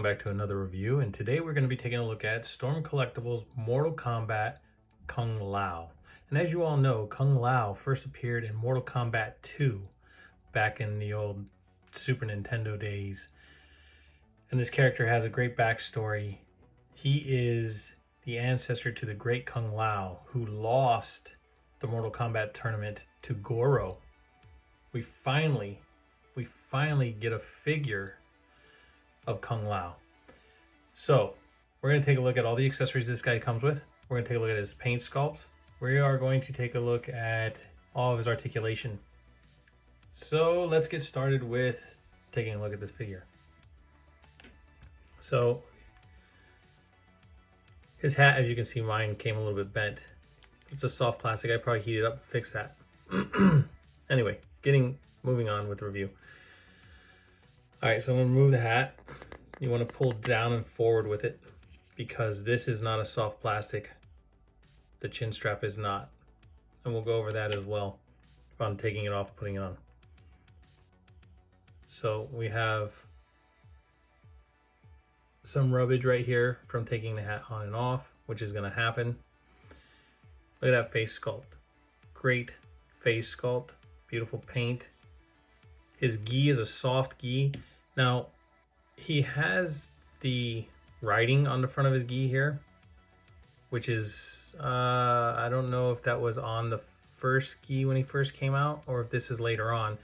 back to another review, and today we're going to be taking a look at Storm Collectibles Mortal Kombat Kung Lao. And as you all know, Kung Lao first appeared in Mortal Kombat 2 back in the old Super Nintendo days. And this character has a great backstory. He is the ancestor to the great Kung Lao, who lost the Mortal Kombat tournament to Goro. We finally get a figure of Kung Lao. So we're going to take a look at all the accessories this guy comes with. We're going to take a look at his paint sculpts. We are going to take a look at all of his articulation. So let's get started with taking a look at this figure. So his hat, as you can see, mine came a little bit bent. It's a soft plastic. I probably heated up and fix that. Anyway, moving on with the review. All right, so I'm gonna remove the hat. You want to pull down and forward with it because this is not a soft plastic. The chin strap is not. And we'll go over that as well on taking it off, putting it on. So we have some rubbage right here from taking the hat on and off, which is gonna happen. Look at that face sculpt. Great face sculpt, beautiful paint. His gi is a soft gi. Now, he has the writing on the front of his gi here, which is, I don't know if that was on the first gi when he first came out or if this is later on,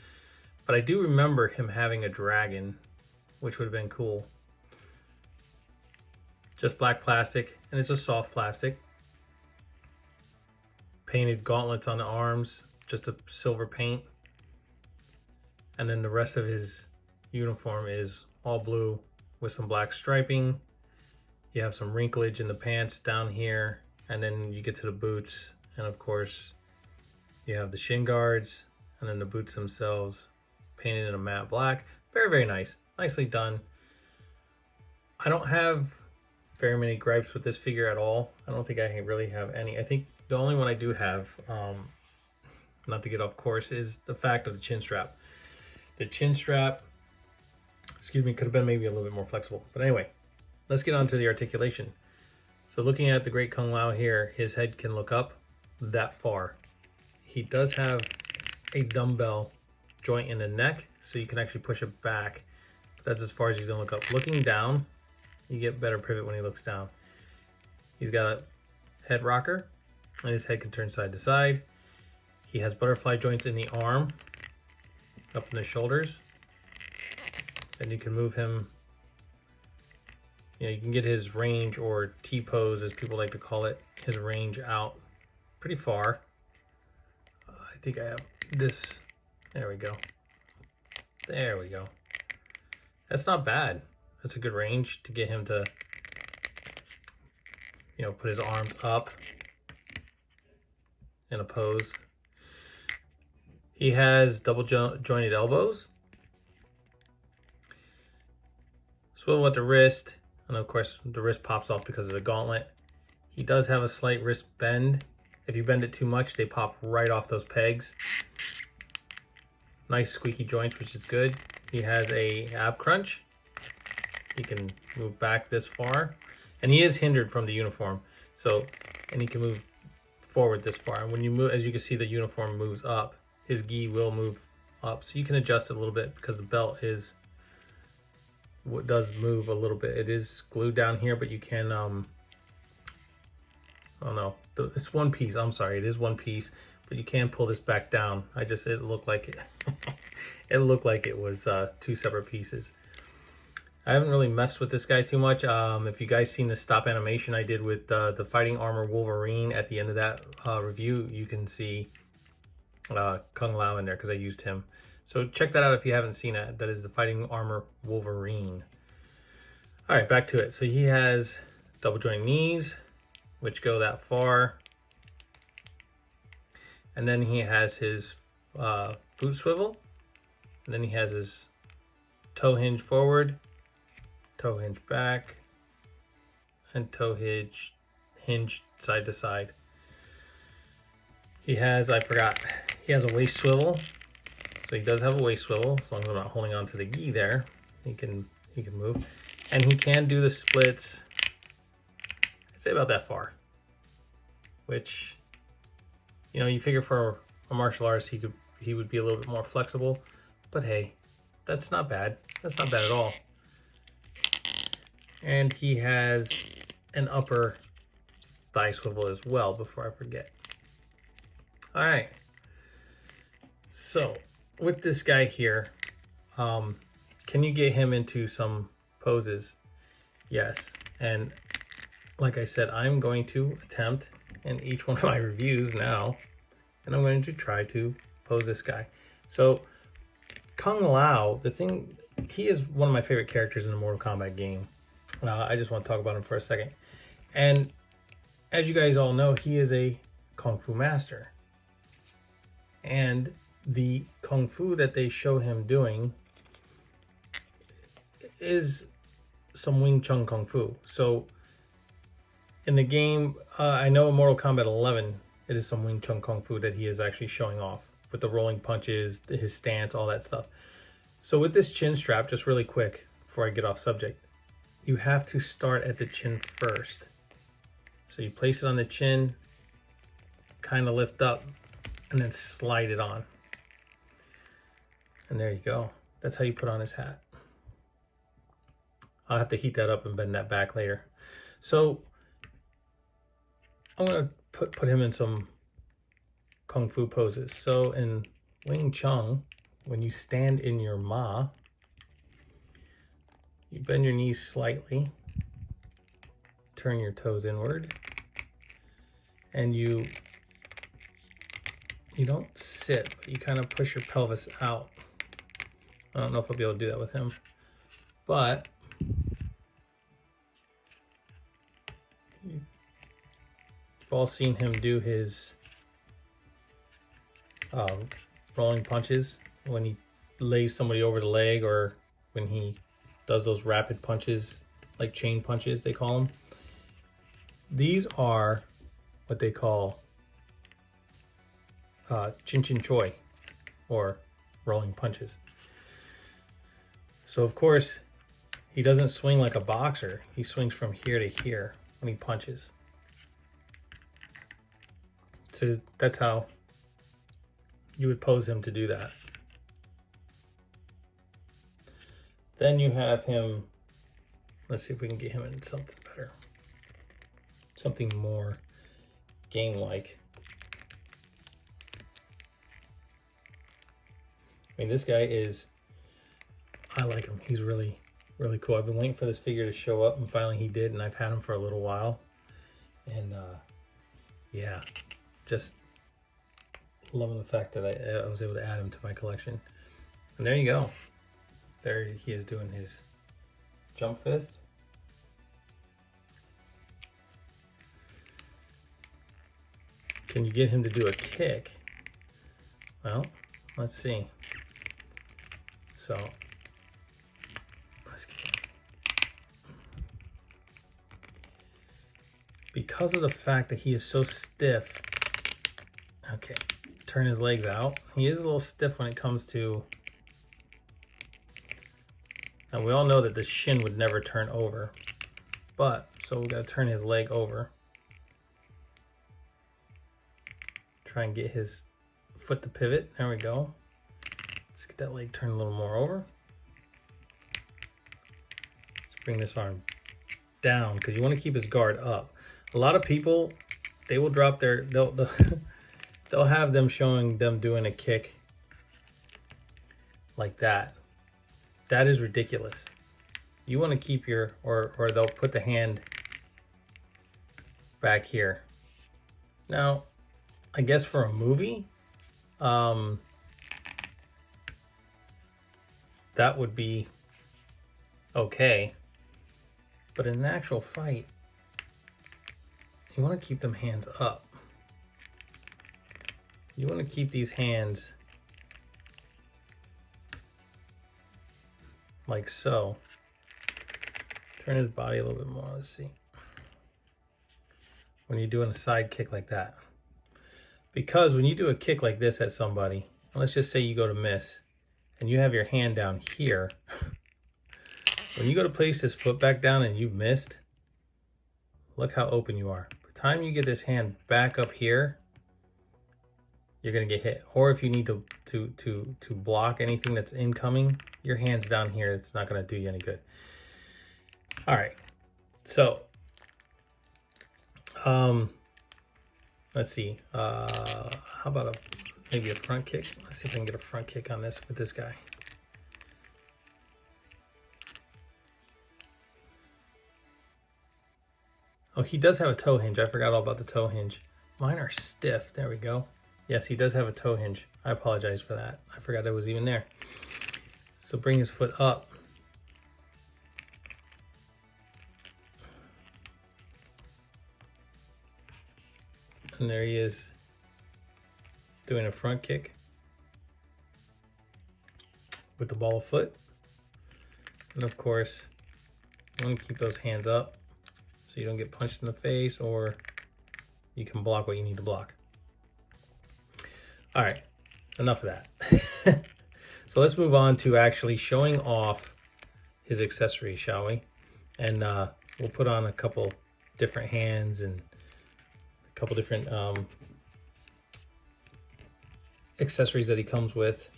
but I do remember him having a dragon, which would have been cool. Just black plastic, and it's a soft plastic. Painted gauntlets on the arms, just a silver paint. And then the rest of his uniform is all blue with some black striping. You have some wrinklage in the pants down here, and then you get to the boots, and of course you have the shin guards, and then the boots themselves painted in a matte black. Very, very nice. Nicely done. I don't have very many gripes with this figure at all. I don't think I really have any. I think the only one I do have, not to get off course, is the fact of the chin strap. The chin strap, excuse me, could have been maybe a little bit more flexible. But anyway, let's get on to the articulation. So looking at the great Kung Lao here, his head can look up that far. He does have a dumbbell joint in the neck, so you can actually push it back. That's as far as he's gonna look up. Looking down, you get better pivot when he looks down. He's got a head rocker, and his head can turn side to side. He has butterfly joints in the arm, up in the shoulders, and you can move him. You know, you can get his range, or T-pose as people like to call it, his range out pretty far. I think I have this. There we go. There we go. That's not bad. That's a good range to get him to, you know, put his arms up in a pose. He has double jointed elbows, swivel at the wrist, and of course the wrist pops off because of the gauntlet. He does have a slight wrist bend. If you bend it too much, they pop right off those pegs. Nice squeaky joints, which is good. He has a ab crunch. He can move back this far, and he is hindered from the uniform. So, and he can move forward this far. And when you move, as you can see, the uniform moves up. His gi will move up, so you can adjust it a little bit because the belt is what does move a little bit. It is glued down here, but you can oh no, it's one piece. I'm sorry, it is one piece, but you can pull this back down. It looked like it it looked like it was two separate pieces. I haven't really messed with this guy too much. If you guys seen the stop animation I did with the Fighting Armor Wolverine at the end of that review, you can see Kung Lao in there because I used him. So check that out if you haven't seen it. That is the Fighting Armor Wolverine. All right, back to it. So he has double joint knees, which go that far. And then he has his boot swivel. And then he has his toe hinge forward, toe hinge back, and toe hinge side to side. He has, I forgot, he has a waist swivel. So he does have a waist swivel, as long as I'm not holding on to the gi there. He can move. And he can do the splits, I'd say about that far. Which, you know, you figure for a martial artist he would be a little bit more flexible. But hey, that's not bad. That's not bad at all. And he has an upper thigh swivel as well, before I forget. All right. So with this guy here, can you get him into some poses? Yes. And like I said, I'm going to attempt in each one of my reviews now, and I'm going to try to pose this guy. So Kung Lao, he is one of my favorite characters in the Mortal Kombat game. I just want to talk about him for a second. And as you guys all know, he is a Kung Fu master. And the Kung Fu that they show him doing is some Wing Chun Kung Fu. So in the game, I know in Mortal Kombat 11, it is some Wing Chun Kung Fu that he is actually showing off with the rolling punches, his stance, all that stuff. So with this chin strap, just really quick before I get off subject, you have to start at the chin first. So you place it on the chin, kind of lift up, and then slide it on. And there you go. That's how you put on his hat. I'll have to heat that up and bend that back later. So I'm going to put him in some Kung Fu poses. So in Wing Chun, when you stand in your Ma, you bend your knees slightly, turn your toes inward, and you don't sit, but you kind of push your pelvis out. I don't know if I'll be able to do that with him, but you've all seen him do his rolling punches when he lays somebody over the leg, or when he does those rapid punches, like chain punches, they call them. These are what they call Chin Chin Choi, or rolling punches. So of course, he doesn't swing like a boxer. He swings from here to here when he punches. So that's how you would pose him to do that. Then you have him, let's see if we can get him in something better. Something more game-like. I mean, this guy is, I like him. He's really, really cool. I've been waiting for this figure to show up, and finally he did, and I've had him for a little while. And yeah, just loving the fact that I was able to add him to my collection. And there you go. There he is doing his jump fist. Can you get him to do a kick? Well, let's see. So, let's get this. Because of the fact that he is so stiff, okay, turn his legs out. He is a little stiff when it comes to, and we all know that the shin would never turn over, but, so we gotta turn his leg over. Try and get his foot to pivot. There we go. Let's get that leg turned a little more over. Let's bring this arm down, because you want to keep his guard up. A lot of people, they will drop their, they'll have them showing them doing a kick like that. That is ridiculous. You want to keep your, or they'll put the hand back here. Now, I guess for a movie, that would be okay. But in an actual fight, you want to keep them hands up. You want to keep these hands like so. Turn his body a little bit more. Let's see. When you're doing a side kick like that. Because when you do a kick like this at somebody, let's just say you go to miss, and you have your hand down here, When you go to place this foot back down and you've missed, look how open you are. By the time you get this hand back up here, you're gonna get hit. Or if you need to block anything that's incoming, your hand's down here. It's not gonna do you any good. All right, so let's see. How about maybe a front kick? Let's see if I can get a front kick on this with this guy. Oh, he does have a toe hinge. I forgot all about the toe hinge. Mine are stiff. There we go. Yes, he does have a toe hinge. I apologize for that. I forgot it was even there. So bring his foot up. And there he is doing a front kick with the ball of foot. And of course, you want to keep those hands up so you don't get punched in the face, or you can block what you need to block. All right, enough of that. So let's move on to actually showing off his accessories, shall we? And we'll put on a couple different hands and a couple different accessories that he comes with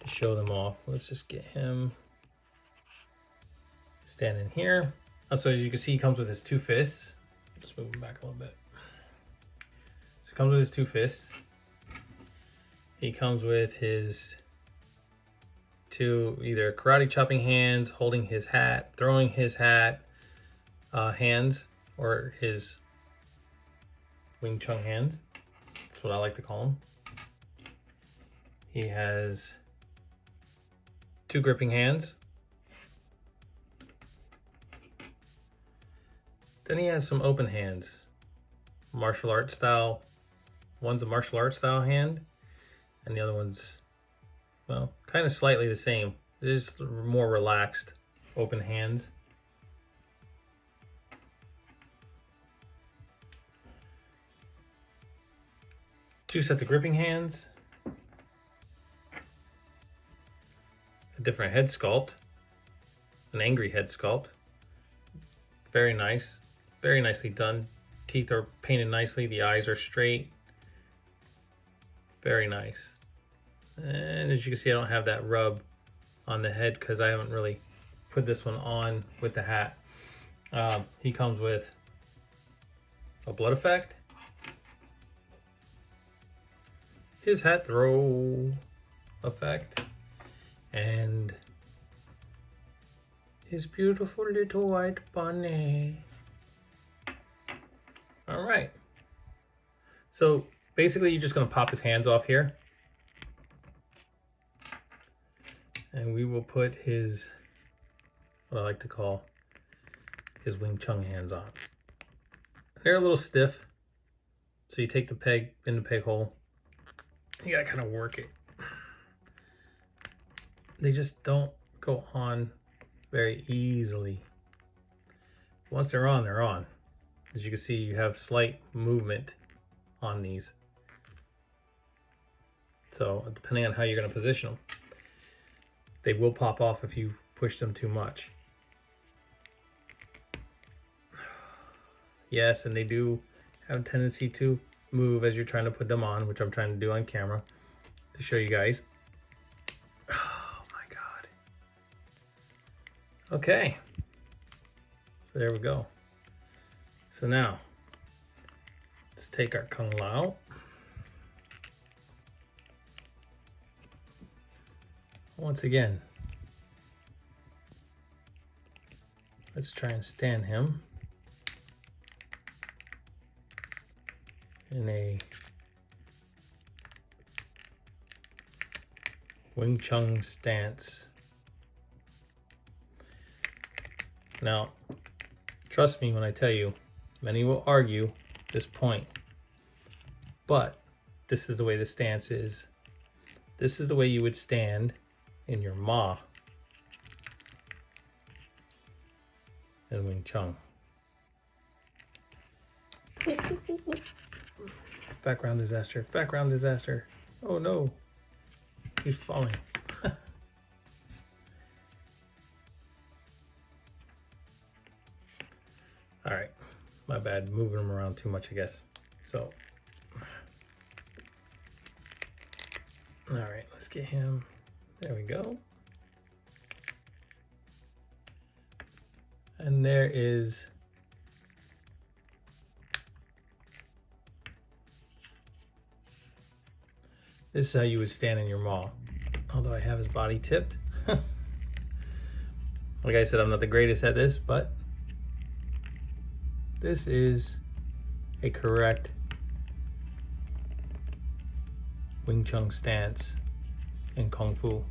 to show them off. Let's just get him standing here. So as you can see, he comes with his two fists. Let's move him back a little bit. So he comes with his two fists. He comes with his two either karate chopping hands, holding his hat, throwing his hat hands, or his Wing Chun hands. That's what I like to call them. He has two gripping hands. Then he has some open hands, martial art style. One's a martial art style hand, and the other one's, well, kind of slightly the same. Just more relaxed, open hands. Two sets of gripping hands. A different head sculpt. An angry head sculpt. Very nice. Very nicely done. Teeth are painted nicely. The eyes are straight. Very nice. And as you can see, I don't have that rub on the head because I haven't really put this one on with the hat. He comes with a blood effect, his hat throw effect, and his beautiful little white bunny. All right. So basically, you're just going to pop his hands off here. And we will put his, what I like to call, his Wing Chun hands on. They're a little stiff. So you take the peg in the peg hole. You gotta kind of work it. They just don't go on very easily. Once they're on, they're on. As you can see, you have slight movement on these. So depending on how you're going to position them, they will pop off if you push them too much. Yes, and they do have a tendency to move as you're trying to put them on, which I'm trying to do on camera to show you guys. Oh my God. Okay. So there we go. So now, let's take our Kung Lao. Once again, let's try and stand him in a Wing Chun stance. Now, trust me when I tell you, many will argue this point, but this is the way the stance is. This is the way you would stand in your Ma in Wing Chun. Background disaster, background disaster. Oh no, he's falling. bad moving him around too much, I guess. So, all right, let's get him. There we go. And there is this is how you would stand in your maw. Although I have his body tipped. Like I said, I'm not the greatest at this, but this is a correct Wing Chun stance in Kung Fu.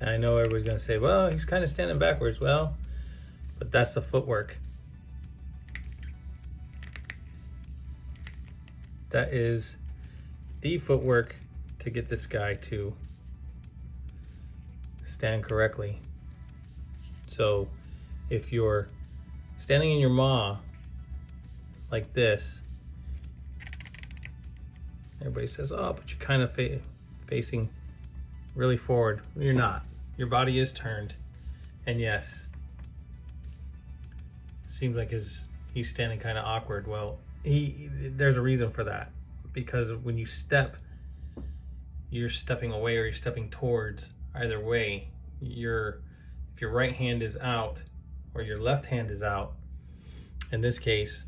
And I know everybody's gonna say, well, he's kind of standing backwards. Well, but that's the footwork. That is the footwork to get this guy to stand correctly. So if you're standing in your maw like this, everybody says, oh, but you're kind of facing really forward. You're not. Your body is turned. And yes, it seems like he's standing kind of awkward. Well, there's a reason for that, because when you step, you're stepping away or you're stepping towards. Either way, if your right hand is out or your left hand is out, in this case,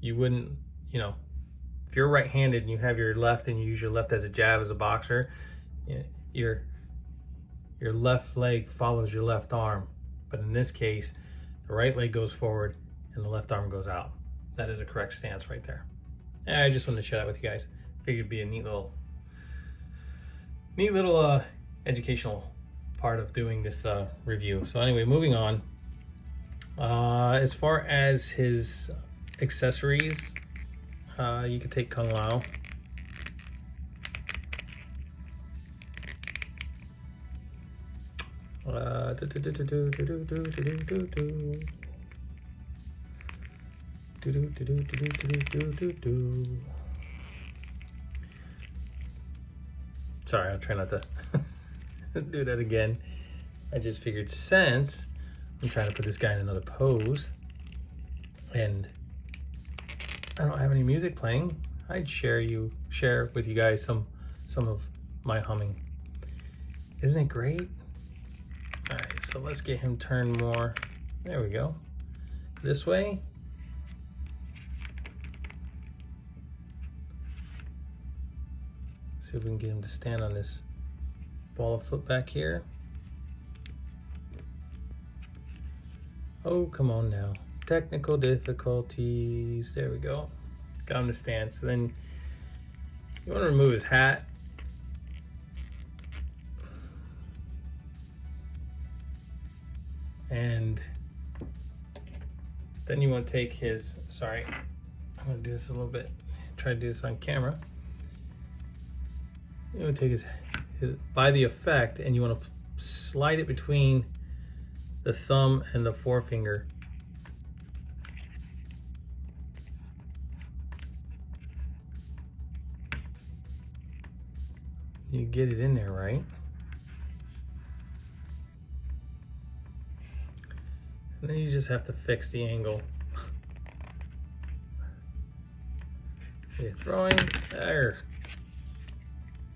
you wouldn't, if you're right-handed and you have your left and you use your left as a jab as a boxer, your left leg follows your left arm. But in this case, the right leg goes forward and the left arm goes out. That is a correct stance right there. And I just wanted to share that with you guys. Figured it'd be a neat little educational part of doing this review. So anyway, moving on. As far as his accessories, you could take Kung Lao. Sorry, I'll try not to do that again. I just figured since I'm trying to put this guy in another pose and I don't have any music playing, I'd share with you guys some of my humming. Isn't it great? All right, so let's get him turned more. There we go. This way. See if we can get him to stand on this ball of foot back here. Oh, come on now. Technical difficulties. There we go. Got him to stand. So then you want to remove his hat. And then you want to take his, sorry, I'm going to do this a little bit. Try to do this on camera. You want to take his by the effect, and you want to slide it between the thumb and the forefinger. You get it in there, right? And then you just have to fix the angle. You're throwing there.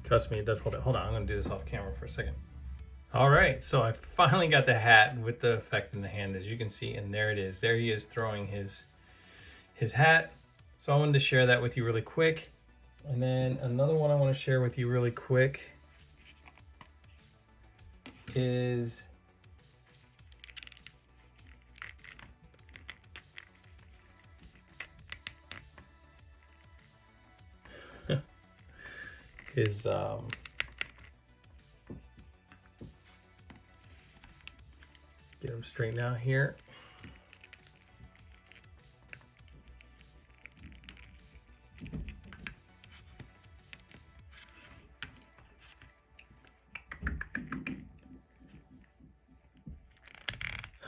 Trust me, it does hold it. Hold on, I'm gonna do this off camera for a second. All right, so I finally got the hat with the effect in the hand, as you can see, and there it is. There he is throwing his hat. So I wanted to share that with you really quick. And then another one I want to share with you really quick is get him straightened out here.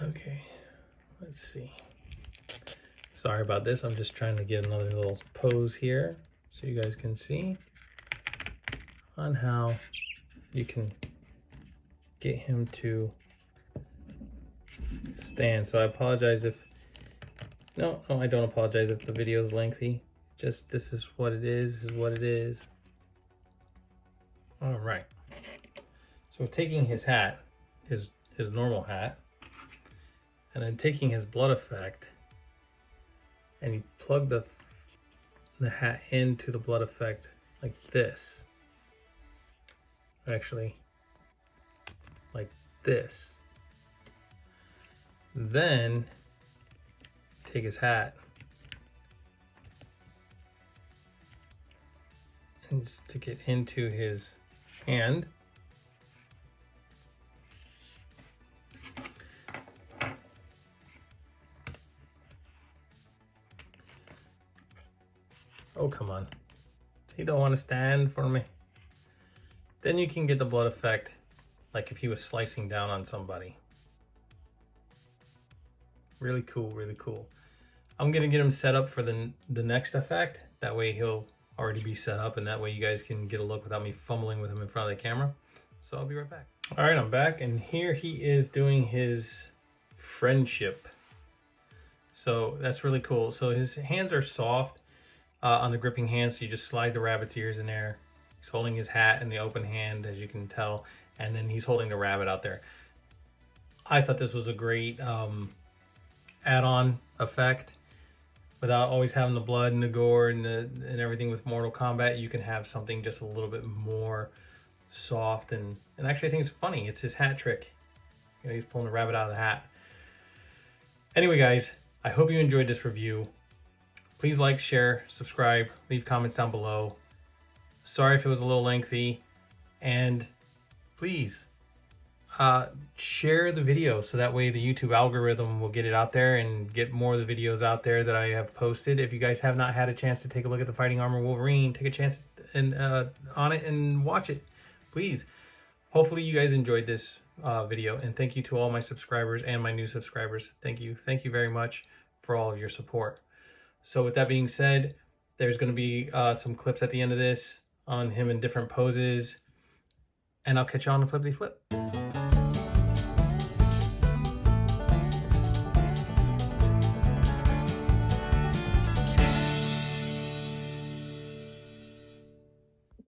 Okay, let's see. Sorry about this. I'm just trying to get another little pose here so you guys can see on how you can get him to stand. So I apologize if, no, I don't apologize if the video is lengthy. Just, this is what it is, this is what it is. All right. So taking his hat, his normal hat, and then taking his blood effect, and you plug the hat into the blood effect like this. Actually, like this. Then take his hat and stick it into his hand. Oh, come on. You don't want to stand for me. Then you can get the blood effect like if he was slicing down on somebody. Really cool, really cool. I'm gonna get him set up for the next effect. That way he'll already be set up, and that way you guys can get a look without me fumbling with him in front of the camera. So I'll be right back. All right, I'm back, and here he is doing his friendship. So that's really cool. So his hands are soft on the gripping hand, so you just slide the rabbit's ears in there. He's holding his hat in the open hand, as you can tell, and then he's holding the rabbit out there. I thought this was a great add-on effect. Without always having the blood and the gore and everything with Mortal Kombat, you can have something just a little bit more soft, and actually I think it's funny. It's his hat trick. You know, he's pulling the rabbit out of the hat. Anyway, guys, I hope you enjoyed this review. Please like, share, subscribe, leave comments down below. Sorry if it was a little lengthy, and please share the video so that way the YouTube algorithm will get it out there and get more of the videos out there that I have posted. If you guys have not had a chance to take a look at the Fighting Armor Wolverine, take a chance on it and watch it, please. Hopefully you guys enjoyed this video, and thank you to all my subscribers and my new subscribers. Thank you very much for all of your support. So with that being said, there's going to be some clips at the end of this on him in different poses, and I'll catch you on the flippity flip.